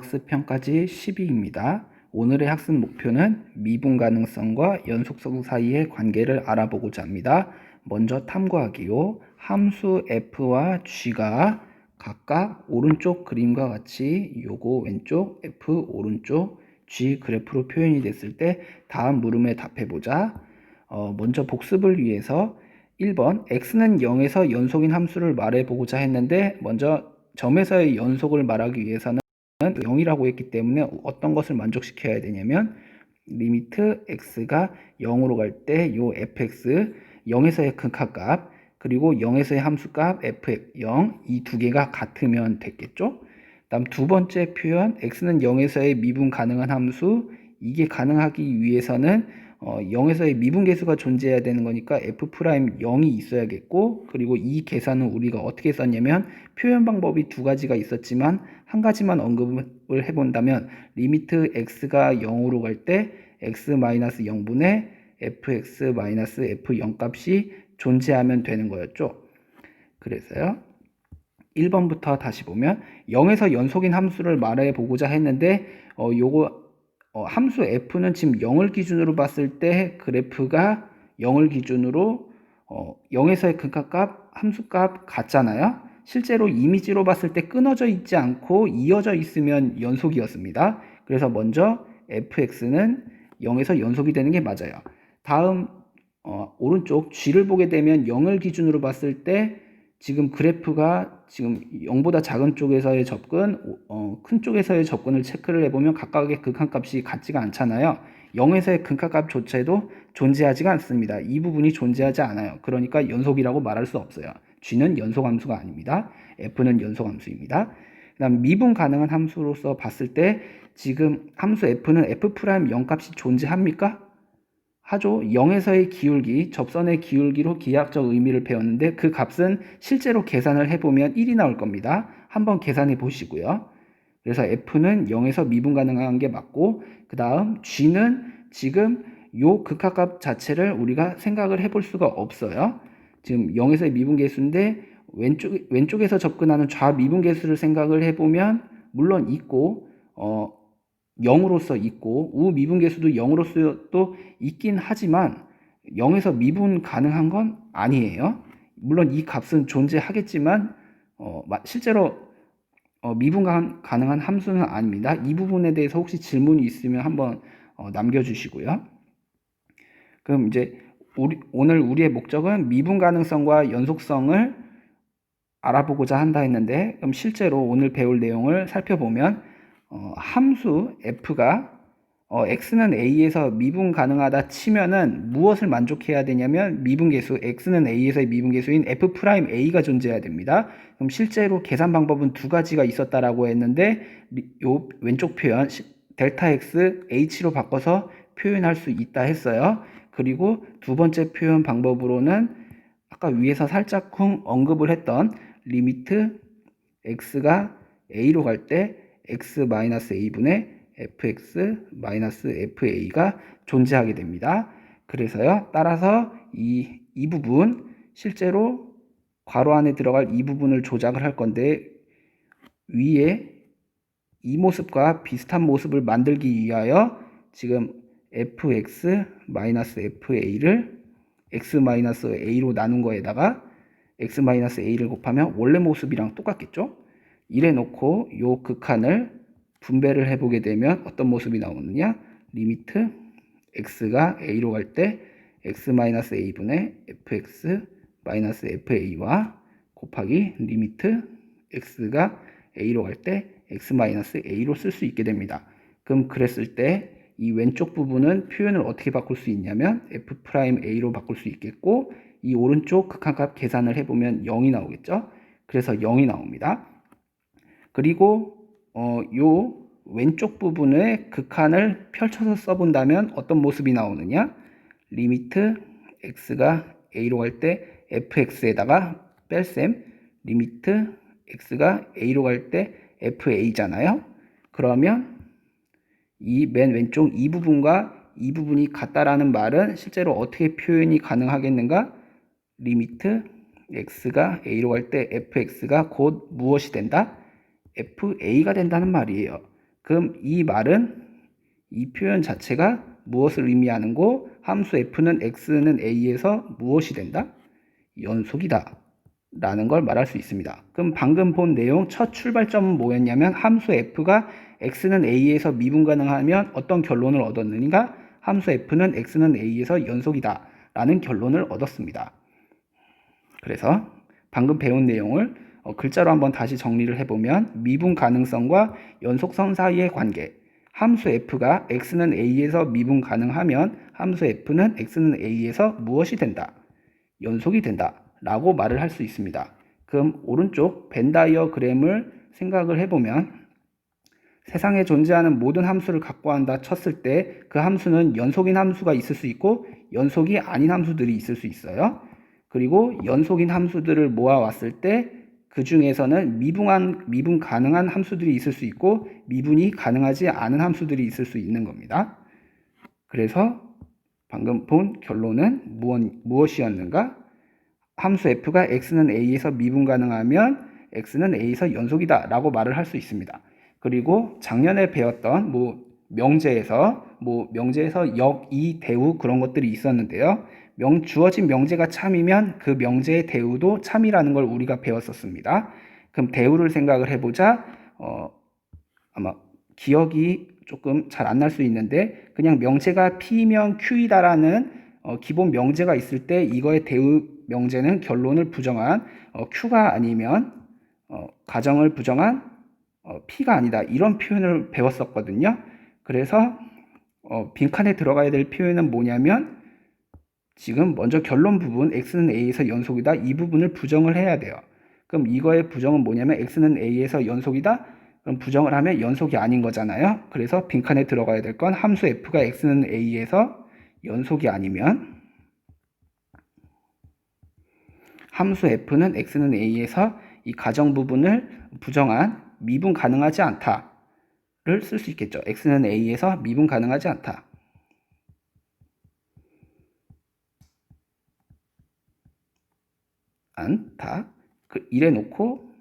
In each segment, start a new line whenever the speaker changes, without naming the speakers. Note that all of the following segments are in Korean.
학습편까지 12입니다. 오늘의 학습 목표는 미분 가능성과 연속성 사이의 관계를 알아보고자 합니다. 먼저 탐구하기요. 함수 f와 g가 각각 오른쪽 그림과 같이 요거 왼쪽 f 오른쪽 g 그래프로 표현이 됐을 때 다음 물음에 답해보자. 먼저 복습을 위해서 1번 x는 0에서 연속인 함수를 말해보고자 했는데 먼저 점에서의 연속을 말하기 위해서는 0이라고 했기 때문에 어떤 것을 만족시켜야 되냐면 리미트 x가 0으로 갈 때 요 fx 0에서의 극한값 그리고 0에서의 함수값 f0 이 두 개가 같으면 됐겠죠. 다음 두 번째 표현 x는 0에서의 미분 가능한 함수 이게 가능하기 위해서는 0에서의 미분계수가 존재해야 되는 거니까 f'0이 있어야겠고 그리고 이 계산은 우리가 어떻게 썼냐면 표현 방법이 두 가지가 있었지만 한 가지만 언급을 해본다면 리미트 x가 0으로 갈 때 x-0분의 fx-f0 값이 존재하면 되는 거였죠. 그래서요 1번부터 다시 보면 0에서 연속인 함수를 말해 보고자 했는데 함수 f는 지금 0을 기준으로 봤을 때 그래프가 0을 기준으로 0에서의 극한값, 함수값 같잖아요. 실제로 이미지로 봤을 때 끊어져 있지 않고 이어져 있으면 연속이었습니다. 그래서 먼저 fx는 0에서 연속이 되는 게 맞아요. 다음 오른쪽 g를 보게 되면 0을 기준으로 봤을 때 지금 그래프가 지금 0보다 작은 쪽에서의 접근, 큰 쪽에서의 접근을 체크를 해보면 각각의 극한값이 같지가 않잖아요. 0에서의 극한값조차도 존재하지가 않습니다. 이 부분이 존재하지 않아요. 그러니까 연속이라고 말할 수 없어요. g는 연속함수가 아닙니다. f는 연속함수입니다. 그 다음 미분 가능한 함수로서 봤을 때 지금 함수 f는 f'0 값이 존재합니까? 하죠. 0에서의 기울기, 접선의 기울기로 기하학적 의미를 배웠는데 그 값은 실제로 계산을 해보면 1이 나올 겁니다. 한번 계산해 보시고요. 그래서 F는 0에서 미분 가능한 게 맞고 그 다음 G는 지금 요 극한값 자체를 우리가 생각을 해볼 수가 없어요. 지금 0에서의 미분계수인데 왼쪽에서 접근하는 좌미분계수를 생각을 해보면 물론 있고 0으로서 있고 우미분계수도 0으로서 또 있긴 하지만 0에서 미분 가능한 건 아니에요. 물론 이 값은 존재하겠지만 실제로 미분 가능한 함수는 아닙니다. 이 부분에 대해서 혹시 질문이 있으면 한번 남겨주시고요. 그럼 이제 오늘 우리의 목적은 미분 가능성과 연속성을 알아보고자 한다 했는데 그럼 실제로 오늘 배울 내용을 살펴보면 함수 f가 x는 a에서 미분 가능하다 치면은 무엇을 만족해야 되냐면 미분계수 x는 a에서의 미분계수인 f'a가 존재해야 됩니다. 그럼 실제로 계산 방법은 두 가지가 있었다라고 했는데 요 왼쪽 표현 델타 x h로 바꿔서 표현할 수 있다 했어요. 그리고 두 번째 표현 방법으로는 아까 위에서 살짝쿵 언급을 했던 리미트 x가 a로 갈 때 x-a분의 fx-fa가 존재하게 됩니다. 그래서요. 따라서 이 부분 실제로 괄호 안에 들어갈 이 부분을 조작을 할 건데 위에 이 모습과 비슷한 모습을 만들기 위하여 지금 fx-fa를 x-a로 나눈 거에다가 x-a를 곱하면 원래 모습이랑 똑같겠죠? 이래 놓고 요 극한을 분배를 해보게 되면 어떤 모습이 나오느냐? 리미트 x가 a로 갈 때 x-a분의 fx-fa와 곱하기 리미트 x가 a로 갈 때 x-a로 쓸 수 있게 됩니다. 그럼 그랬을 때 이 왼쪽 부분은 표현을 어떻게 바꿀 수 있냐면 f'a로 바꿀 수 있겠고 이 오른쪽 극한값 계산을 해보면 0이 나오겠죠. 그래서 0이 나옵니다. 그리고 요 왼쪽 부분의 극한을 펼쳐서 써본다면 어떤 모습이 나오느냐? 리미트 x가 a로 갈 때 fx에다가 뺄셈 리미트 x가 a로 갈 때 fa잖아요. 그러면 이 맨 왼쪽 이 부분과 이 부분이 같다라는 말은 실제로 어떻게 표현이 가능하겠는가? 리미트 x가 a로 갈 때 fx가 곧 무엇이 된다? fa가 된다는 말이에요. 그럼 이 말은 이 표현 자체가 무엇을 의미하는 거? 함수 f는 x는 a에서 무엇이 된다? 연속이다 라는 걸 말할 수 있습니다. 그럼 방금 본 내용 첫 출발점은 뭐였냐면 함수 f가 x는 a에서 미분 가능하면 어떤 결론을 얻었느냐? 함수 f는 x는 a에서 연속이다 라는 결론을 얻었습니다. 그래서 방금 배운 내용을 글자로 한번 다시 정리를 해보면 미분 가능성과 연속성 사이의 관계, 함수 f가 x는 a에서 미분 가능하면 함수 f는 x는 a에서 무엇이 된다? 연속이 된다 라고 말을 할 수 있습니다. 그럼 오른쪽 벤 다이어그램을 생각을 해보면 세상에 존재하는 모든 함수를 갖고 한다 쳤을 때 그 함수는 연속인 함수가 있을 수 있고 연속이 아닌 함수들이 있을 수 있어요. 그리고 연속인 함수들을 모아왔을 때 그 중에서는 미분 가능한 함수들이 있을 수 있고 미분이 가능하지 않은 함수들이 있을 수 있는 겁니다. 그래서 방금 본 결론은 무엇이었는가? 함수 f가 x는 a에서 미분 가능하면 x는 a에서 연속이다 라고 말을 할 수 있습니다. 그리고 작년에 배웠던 명제에서 역, 이, 대우 그런 것들이 있었는데요. 주어진 명제가 참이면 그 명제의 대우도 참이라는 걸 우리가 배웠었습니다. 그럼 대우를 생각을 해보자. 아마 기억이 조금 잘 안 날 수 있는데 그냥 명제가 P면 Q이다라는 기본 명제가 있을 때 이거의 대우 명제는 결론을 부정한 Q가 아니면 가정을 부정한 P가 아니다 이런 표현을 배웠었거든요. 그래서 빈칸에 들어가야 될 표현은 뭐냐면 지금 먼저 결론 부분 x는 a에서 연속이다 이 부분을 부정을 해야 돼요. 그럼 이거의 부정은 뭐냐면 x는 a에서 연속이다 그럼 부정을 하면 연속이 아닌 거잖아요. 그래서 빈칸에 들어가야 될 건 함수 f가 x는 a에서 연속이 아니면 함수 f는 x는 a에서 이 가정 부분을 부정한 미분 가능하지 않다를 쓸 수 있겠죠. x는 a에서 미분 가능하지 않다. 이래 놓고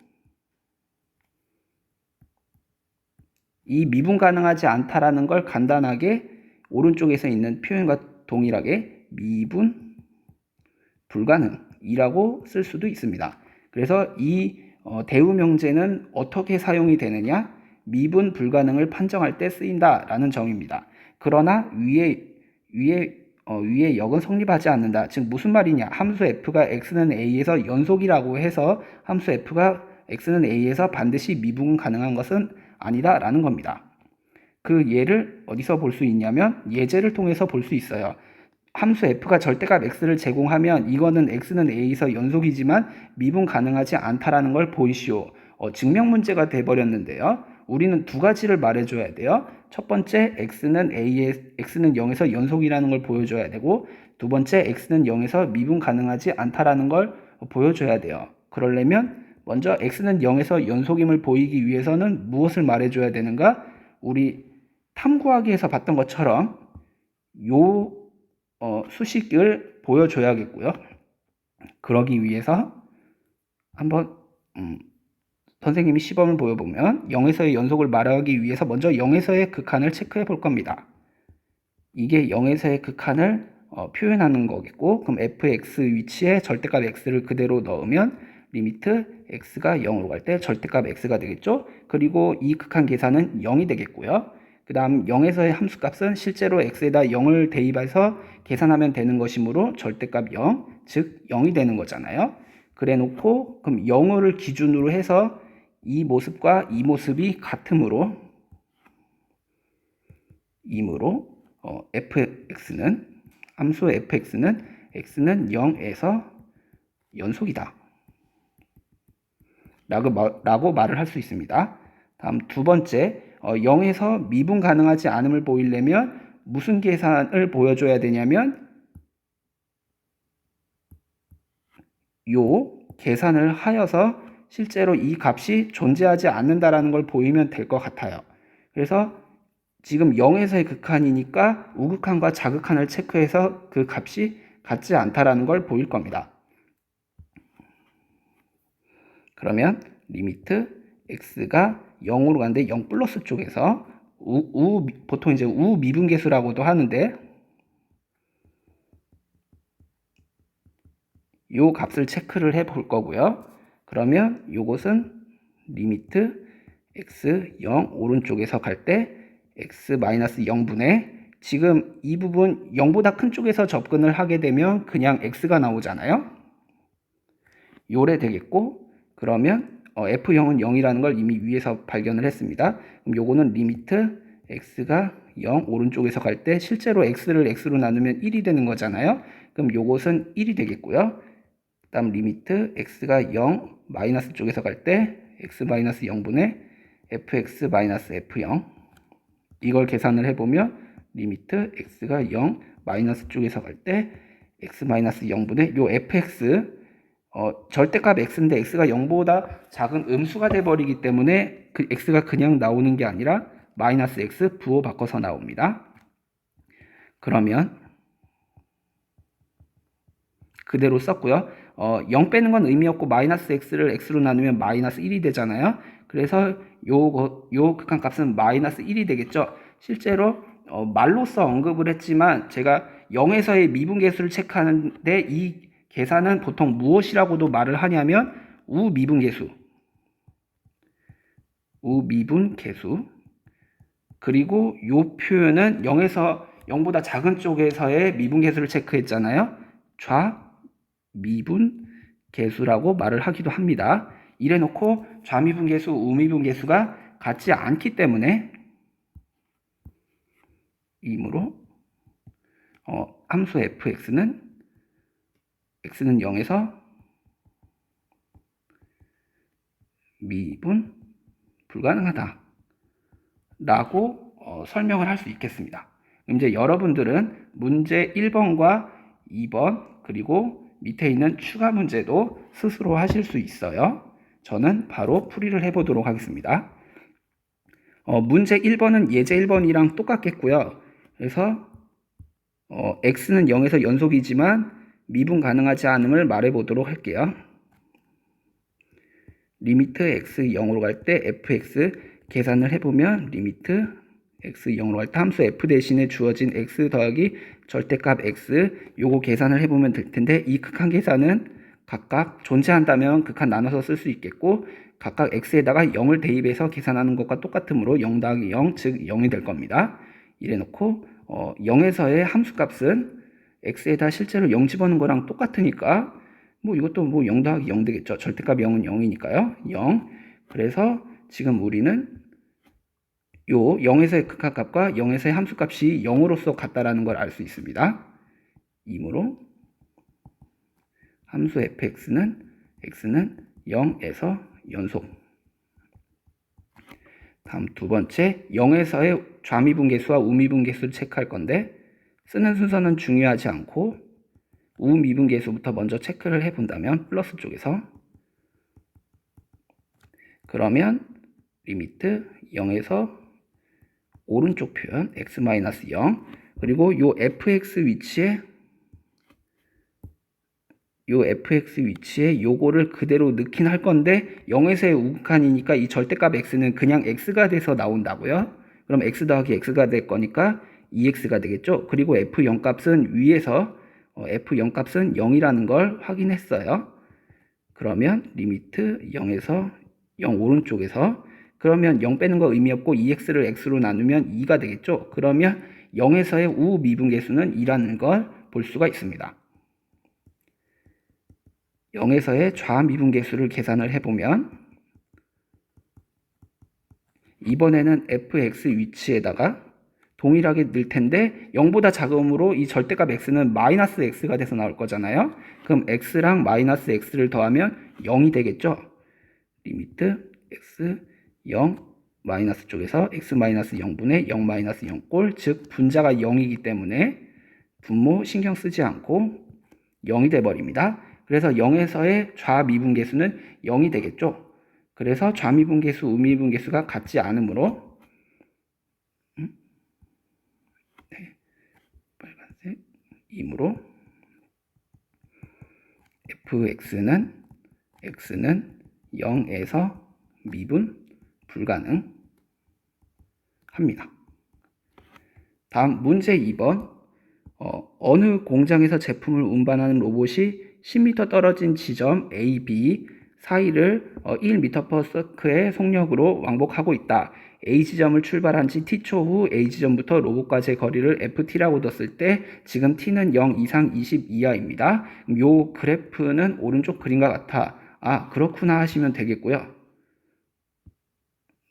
이 미분 가능하지 않다라는 걸 간단하게 오른쪽에서 있는 표현과 동일하게 미분 불가능이라고 쓸 수도 있습니다. 그래서 이 대우 명제는 어떻게 사용이 되느냐? 미분 불가능을 판정할 때 쓰인다라는 점입니다. 그러나 위의 역은 성립하지 않는다. 즉 무슨 말이냐? 함수 f가 x는 a에서 연속이라고 해서 함수 f가 x는 a에서 반드시 미분 가능한 것은 아니다 라는 겁니다. 그 예를 어디서 볼 수 있냐면 예제를 통해서 볼 수 있어요. 함수 f가 절대값 x를 제공하면 이거는 x는 a에서 연속이지만 미분 가능하지 않다라는 걸 보이시오. 증명 문제가 돼버렸는데요. 우리는 두 가지를 말해줘야 돼요. 첫 번째 x는 0에서 연속이라는 걸 보여줘야 되고 두 번째 x는 0에서 미분 가능하지 않다라는 걸 보여줘야 돼요. 그러려면 먼저 x는 0에서 연속임을 보이기 위해서는 무엇을 말해줘야 되는가? 우리 탐구하기에서 봤던 것처럼 요 수식을 보여줘야겠고요. 그러기 위해서 한번 선생님이 시범을 보여보면 0에서의 연속을 말하기 위해서 먼저 0에서의 극한을 체크해 볼 겁니다. 이게 0에서의 극한을 표현하는 거겠고 그럼 fx 위치에 절대값 x를 그대로 넣으면 리미트 x가 0으로 갈 때 절대값 x가 되겠죠. 그리고 이 극한 계산은 0이 되겠고요. 그 다음 0에서의 함수값은 실제로 x에다 0을 대입해서 계산하면 되는 것이므로 절대값 0, 즉 0이 되는 거잖아요. 그래 놓고 그럼 0을 기준으로 해서 이 모습과 이 모습이 같으므로 fx는 함수 fx는 x는 0에서 연속이다 라고 말을 할 수 있습니다. 다음 두 번째 0에서 미분 가능하지 않음을 보이려면 무슨 계산을 보여줘야 되냐면 요 계산을 하여서 실제로 이 값이 존재하지 않는다라는 걸 보이면 될 것 같아요. 그래서 지금 0에서의 극한이니까 우극한과 자극한을 체크해서 그 값이 같지 않다라는 걸 보일 겁니다. 그러면 리미트 x가 0으로 가는데 0 플러스 쪽에서 보통 이제 우미분계수라고도 하는데 요 값을 체크를 해 볼 거고요. 그러면 요것은 리미트 x 0 오른쪽에서 갈 때 x 0분의 지금 이 부분 0보다 큰 쪽에서 접근을 하게 되면 그냥 x가 나오잖아요. 요래 되겠고 그러면 f0은 0이라는 걸 이미 위에서 발견을 했습니다. 그럼 요거는 리미트 x가 0 오른쪽에서 갈 때 실제로 x를 x로 나누면 1이 되는 거잖아요. 그럼 요것은 1이 되겠고요. 다음 리미트 x가 0 마이너스 쪽에서 갈 때 x 0분의 fx f0 이걸 계산을 해보면 리미트 x가 0 마이너스 쪽에서 갈 때 x 0분의 요 fx 절대값 x인데 x가 0보다 작은 음수가 돼버리기 때문에 그 x가 그냥 나오는 게 아니라 마이너스 x 부호 바꿔서 나옵니다. 그러면 그대로 썼고요. 0 빼는 건 의미 없고 마이너스 x를 x로 나누면 마이너스 1이 되잖아요. 그래서 요 극한값은 마이너스 1이 되겠죠. 실제로 말로써 언급을 했지만 제가 0에서의 미분계수를 체크하는데 이 계산은 보통 무엇이라고도 말을 하냐면 우미분계수 그리고 요 표현은 0에서 0보다 작은 쪽에서의 미분계수를 체크했잖아요. 좌미분계수라고 말을 하기도 합니다. 이래놓고 좌미분계수, 우미분계수가 같지 않기 때문에 이므로 함수 fx는 x는 0에서 미분 불가능하다 라고 설명을 할 수 있겠습니다. 이제 여러분들은 문제 1번과 2번 그리고 밑에 있는 추가 문제도 스스로 하실 수 있어요. 저는 바로 풀이를 해보도록 하겠습니다. 문제 1번은 예제 1번이랑 똑같겠고요. 그래서 x는 0에서 연속이지만 미분 가능하지 않음을 말해보도록 할게요. 리미트 x 0으로 갈 때 fx 계산을 해보면 리미트 x 0으로 갈 때 함수 f 대신에 주어진 x 더하기 절대값 x 요거 계산을 해보면 될 텐데 이 극한 계산은 각각 존재한다면 극한 나눠서 쓸 수 있겠고 각각 x에다가 0을 대입해서 계산하는 것과 똑같으므로 0 더하기 0 즉 0이 될 겁니다. 이래 놓고 0에서의 함수값은 x에다 실제로 0 집어넣은 거랑 똑같으니까 뭐 이것도 뭐 0 더하기 0 되겠죠. 절대값 0은 0이니까요. 0. 그래서 지금 우리는 요 0에서의 극한값과 0에서의 함수값이 0으로서 같다라는 걸 알 수 있습니다. 이므로 함수 fx는 x는 0에서 연속. 다음 두 번째 0에서의 좌미분계수와 우미분계수를 체크할 건데 쓰는 순서는 중요하지 않고 우미분계수부터 먼저 체크를 해본다면 플러스 쪽에서 그러면 리미트 0에서 오른쪽 표현 x-0 그리고 요 fx 위치에 요거를 그대로 넣긴 할 건데 0에서의 우극한이니까 이 절대값 x는 그냥 x가 돼서 나온다고요. 그럼 x 더하기 x가 될 거니까 2x가 되겠죠. 그리고 f0 값은 위에서 f0 값은 0이라는 걸 확인했어요. 그러면 리미트 0에서 0 오른쪽에서 그러면 0 빼는 거 의미 없고 2x를 x로 나누면 2가 되겠죠. 그러면 0에서의 우미분계수는 2라는 걸 볼 수가 있습니다. 0에서의 좌미분계수를 계산을 해보면 이번에는 fx 위치에다가 동일하게 넣을 텐데 0보다 작음으로 이 절대값 x는 마이너스 x가 돼서 나올 거잖아요. 그럼 x랑 마이너스 x를 더하면 0이 되겠죠. 리미트 x 0 마이너스 쪽에서 x 마이너스 0분의 0 마이너스 0꼴 즉 분자가 0이기 때문에 분모 신경 쓰지 않고 0이 돼버립니다. 그래서 0에서의 좌미분계수는 0이 되겠죠. 그래서 좌미분계수, 우미분계수가 같지 않으므로 빨간색 이므로 fx는 x는 0에서 미분 불가능 합니다. 다음 문제 2번. 어느 공장에서 제품을 운반하는 로봇이 10m 떨어진 지점 A, B 사이를 1m/s의 속력으로 왕복하고 있다. A 지점을 출발한 지 T초 후 A 지점부터 로봇과의 거리를 FT라고 뒀을 때 지금 T는 0 이상 20 이하입니다. 요 그래프는 오른쪽 그림과 같아. 아, 그렇구나 하시면 되겠고요.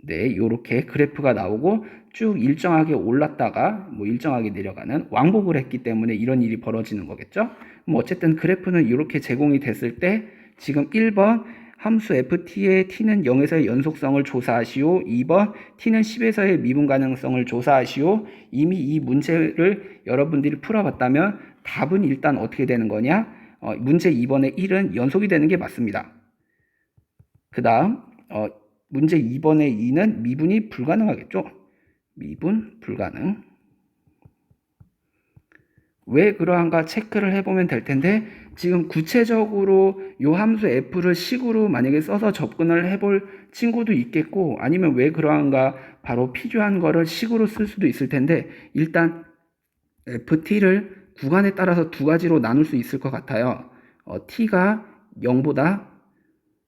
네, 요렇게 그래프가 나오고 쭉 일정하게 올랐다가 일정하게 내려가는 왕복을 했기 때문에 이런 일이 벌어지는 거겠죠. 어쨌든 그래프는 이렇게 제공이 됐을 때 지금 1번 함수 ft의 t는 0에서의 연속성을 조사하시오. 2번 t는 10에서의 미분 가능성을 조사하시오. 이미 이 문제를 여러분들이 풀어봤다면 답은 일단 어떻게 되는 거냐? 문제 2번의 1은 연속이 되는 게 맞습니다. 그 다음 문제 2번의 2는 미분이 불가능하겠죠. 미분 불가능. 왜 그러한가 체크를 해보면 될 텐데 지금 구체적으로 이 함수 f를 식으로 만약에 써서 접근을 해볼 친구도 있겠고 아니면 왜 그러한가 바로 필요한 거를 식으로 쓸 수도 있을 텐데 일단 ft를 구간에 따라서 두 가지로 나눌 수 있을 것 같아요. t가 0보다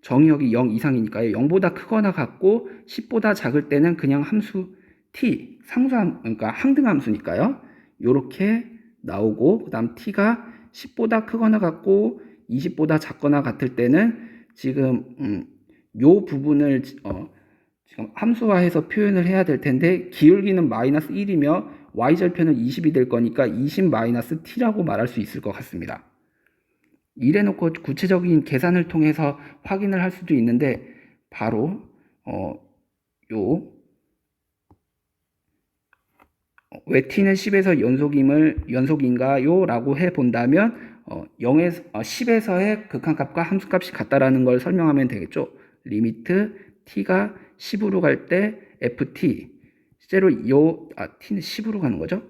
정의역이 0 이상이니까요. 0보다 크거나 같고 10보다 작을 때는 그냥 함수 t, 그러니까 항등함수니까요. 요렇게 나오고 그 다음 t가 10보다 크거나 같고 20보다 작거나 같을 때는 지금 요 부분을 지금 함수화해서 표현을 해야 될 텐데 기울기는 마이너스 1이며 y절편은 20이 될 거니까 20-t라고 말할 수 있을 것 같습니다. 이래놓고 구체적인 계산을 통해서 확인을 할 수도 있는데 바로 왜 t는 10에서 연속인가요? 라고 해본다면 0에서 10에서의 극한값과 함수값이 같다라는 걸 설명하면 되겠죠. 리미트 t가 10으로 갈 때 ft 실제로 t는 10으로 가는 거죠.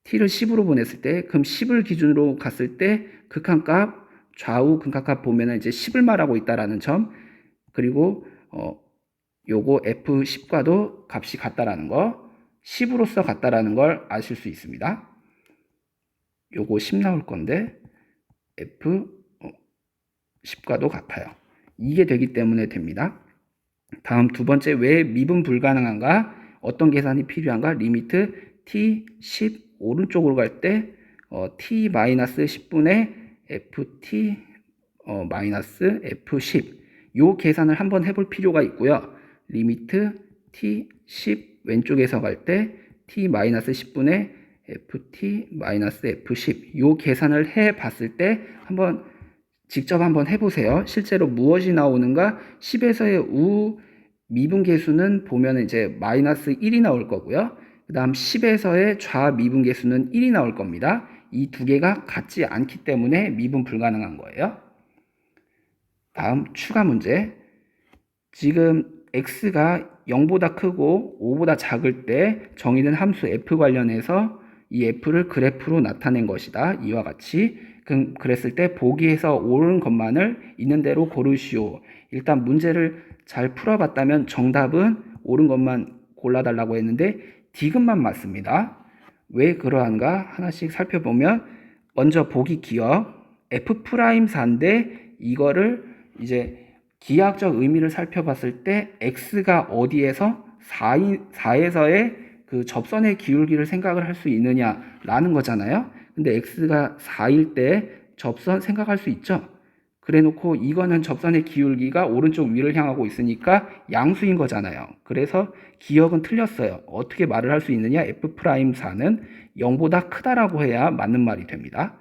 t를 10으로 보냈을 때 그럼 10을 기준으로 갔을 때 극한값 좌우 극한값 보면은 이제 10을 말하고 있다라는 점 그리고 요거 f10과도 값이 같다라는 거 10으로서 같다라는 걸 아실 수 있습니다. 요거 10 나올 건데 f10과도 같아요. 이게 되기 때문에 됩니다. 다음 두 번째 왜 미분 불가능한가? 어떤 계산이 필요한가? 리미트 t10 오른쪽으로 갈 때 t-10분의 ft 마이너스 f10 요 계산을 한번 해볼 필요가 있고요. 리미트 t10 왼쪽에서 갈 때 t-10분의 ft-f10 요 계산을 해 봤을 때 직접 한번 해보세요. 실제로 무엇이 나오는가? 10에서의 우 미분계수는 보면 이제 마이너스 1이 나올 거고요. 그 다음 10에서의 좌 미분계수는 1이 나올 겁니다. 이 두 개가 같지 않기 때문에 미분 불가능한 거예요. 다음 추가 문제. 지금 x가 0보다 크고 5보다 작을 때 정의된 함수 f 관련해서 이 f를 그래프로 나타낸 것이다. 이와 같이 그랬을 때 보기에서 옳은 것만을 있는 대로 고르시오. 일단 문제를 잘 풀어봤다면 정답은 옳은 것만 골라달라고 했는데 디귿만 맞습니다. 왜 그러한가 하나씩 살펴보면 먼저 보기 기억 F'4인데 이거를 이제 기하학적 의미를 살펴봤을 때 x가 어디에서 4에서의 그 접선의 기울기를 생각을 할 수 있느냐라는 거잖아요. 근데 x가 4일 때 접선 생각할 수 있죠. 그래 놓고 이거는 접선의 기울기가 오른쪽 위를 향하고 있으니까 양수인 거잖아요. 그래서 기억은 틀렸어요. 어떻게 말을 할 수 있느냐? F'4는 0보다 크다라고 해야 맞는 말이 됩니다.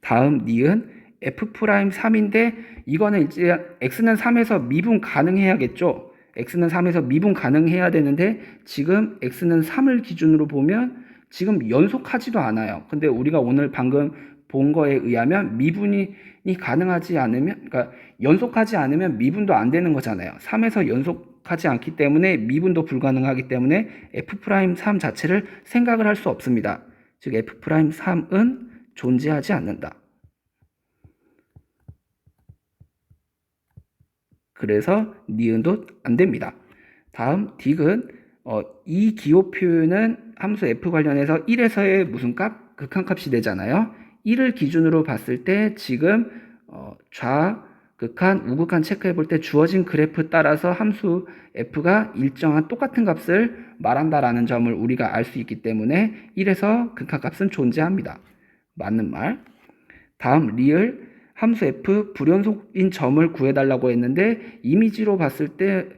다음 니은 F'3인데 이거는 이제 x는 3에서 미분 가능해야겠죠. x는 3에서 미분 가능해야 되는데 지금 x는 3을 기준으로 보면 지금 연속하지도 않아요. 근데 우리가 오늘 방금 본 거에 의하면 미분이 가능하지 않으면 그러니까 연속하지 않으면 미분도 안 되는 거잖아요. 3에서 연속하지 않기 때문에 미분도 불가능하기 때문에 F'3 자체를 생각을 할 수 없습니다. 즉 F'3은 존재하지 않는다. 그래서 니은도 안 됩니다. 다음 디귿 이 기호 표현은 함수 f 관련해서 1에서의 무슨 값? 극한값이 되잖아요. 1을 기준으로 봤을 때 지금 좌극한, 우극한 체크해 볼 때 주어진 그래프 따라서 함수 f가 일정한 똑같은 값을 말한다라는 점을 우리가 알 수 있기 때문에 1에서 극한값은 존재합니다. 맞는 말. 다음 리을 함수 f 불연속인 점을 구해달라고 했는데 이미지로 봤을 때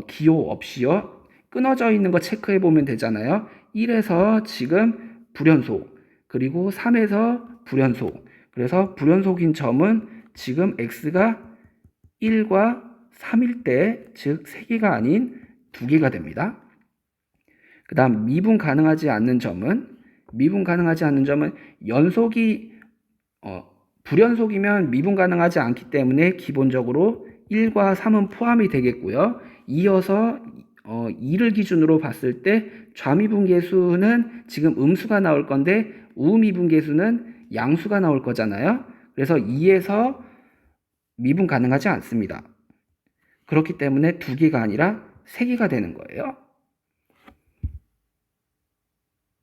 기호 없이요. 끊어져 있는 거 체크해 보면 되잖아요. 1에서 지금 불연속, 그리고 3에서 불연속. 그래서 불연속인 점은 지금 x가 1과 3일 때, 즉 3개가 아닌 2개가 됩니다. 그 다음 미분 가능하지 않는 점은 연속이 불연속이면 미분 가능하지 않기 때문에 기본적으로 1과 3은 포함이 되겠고요. 이어서 2를 기준으로 봤을 때 좌미분계수는 지금 음수가 나올 건데 우미분계수는 양수가 나올 거잖아요. 그래서 2에서 미분 가능하지 않습니다. 그렇기 때문에 2개가 아니라 3개가 되는 거예요.